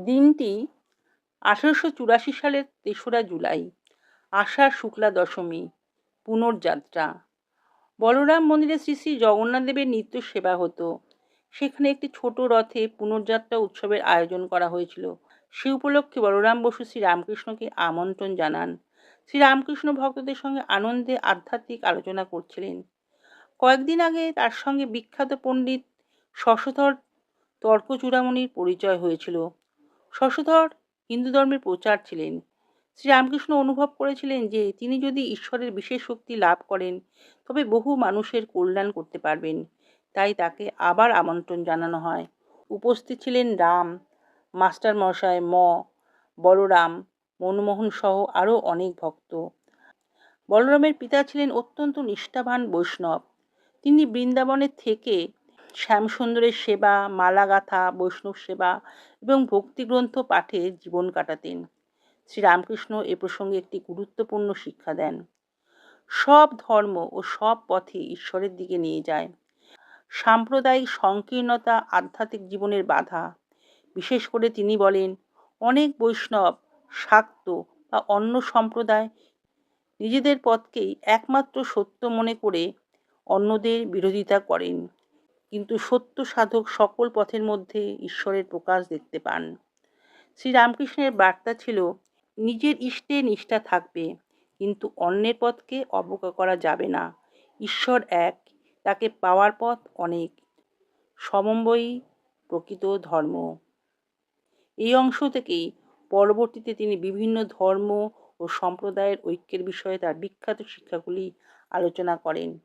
দিনটি 1884 সালের ৩রা জুলাই, আষাঢ় শুক্লা দশমী, পুনর্যাত্রা। বলরাম মন্দিরে শ্রী শ্রী জগন্নাথ দেবের নিত্য সেবা হতো। সেখানে একটি ছোট রথে পুনর্যাত্রা উৎসবের আয়োজন করা হয়েছিল। সে উপলক্ষে বলরাম বসু শ্রীরামকৃষ্ণকে আমন্ত্রণ জানান। শ্রীরামকৃষ্ণ ভক্তদের সঙ্গে আনন্দে আধ্যাত্মিক আলোচনা করছিলেন। কয়েকদিন আগে তার সঙ্গে বিখ্যাত পণ্ডিত শশধর তর্কচূড়ামণির পরিচয় হয়েছিল। শশধর হিন্দু ধর্মের প্রচার ছিলেন। শ্রীরামকৃষ্ণ অনুভব করেছিলেন যে তিনি যদি ঈশ্বরের বিশেষ শক্তি লাভ করেন তবে বহু মানুষের কল্যাণ করতে পারবেন। তাই তাকে আবার আমন্ত্রণ জানানো হয়। উপস্থিত ছিলেন রাম, মাস্টার মশাই, বলরাম, মনমোহন সহ আরও অনেক ভক্ত। বলরামের পিতা ছিলেন অত্যন্ত নিষ্ঠাবান বৈষ্ণব। তিনি বৃন্দাবনে থেকে শ্যামসুন্দরের সেবা, মালা গাঁথা, বৈষ্ণব সেবা এবং ভক্তিগ্রন্থ পাঠে জীবন কাটাতেন। শ্রীরামকৃষ্ণ এ প্রসঙ্গে একটি গুরুত্বপূর্ণ শিক্ষা দেন। সব ধর্ম ও সব পথে ঈশ্বরের দিকে নিয়ে যায়। সাম্প্রদায়িক সংকীর্ণতা আধ্যাত্মিক জীবনের বাধা। বিশেষ করে তিনি বলেন, অনেক বৈষ্ণব, শাক্ত বা অন্য সম্প্রদায় নিজেদের পথকেই একমাত্র সত্য মনে করে অন্যদের বিরোধিতা করেন, কিন্তু সত্য সাধক সকল পথের মধ্যে ঈশ্বরের প্রকাশ দেখতে পান। শ্রীরামকৃষ্ণের বার্তা ছিল, নিজের ইষ্টে নিষ্ঠা থাকবে, কিন্তু অন্যের পথকে অবজ্ঞা করা যাবে না। ঈশ্বর এক, তাকে পাওয়ার পথ অনেক। সমন্বয়ই প্রকৃত ধর্ম। এই অংশ থেকেই পরবর্তীতে তিনি বিভিন্ন ধর্ম ও সম্প্রদায়ের ঐক্যের বিষয়ে তার বিখ্যাত শিক্ষাগুলি আলোচনা করেন।